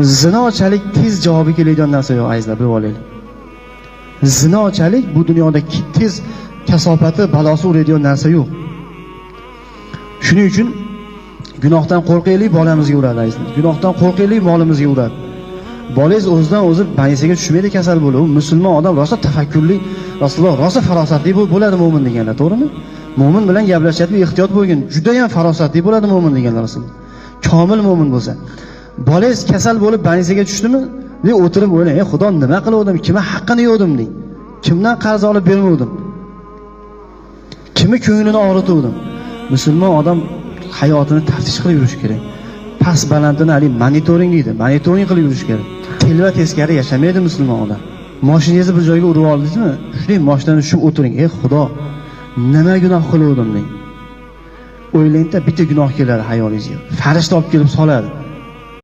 Zinochalik tez javobi keladigan narsa yo'q, azizlar, bilib olaylik. Zinochalik bu dunyoda tez kasofati, balosi uradigan narsa yo'q. Shuning uchun gunohdan qo'rqaylik, bolamizga uradi, azizlar. Gunohdan qo'rqaylik, molimizga uradi. Bolangiz o'zidan o'zi banisiga tushmaydi kasal bo'lib, u musulmon odam rosa tafakkurli, Rasululloh rosa farosatli bo'ladi mo'min deganlar, to'g'rimi? Mo'min bilan gaplashishda ehtiyot bo'lgin, juda ham farosatli bo'ladi mo'min deganlar Rasululloh. Komil mo'min bo'lsa. Bolangiz kasal bo'lib banisiga tushdimi? Deb o'tirib o'ylang, Xudo nima qildim, kimga haqqini yo'dim deng. Kimdan qarz olib bermadim? Kimni ko'nglini og'ritdim? Musulmon odam hayotini taftish qilib yurish kerak. Past balandini monitoring deydi. Monitoring qilib yurish kerak. Telva teskari yashamaydi musulmon odam. Mashinangizni bir joyga urib oldingizmi? Shunday mashinadan tushib o'tiring. Xudo, nima gunoh qildim deng. O'ylangda bitta gunoh keladi hayolingizga. Farishta olib kelib soladi.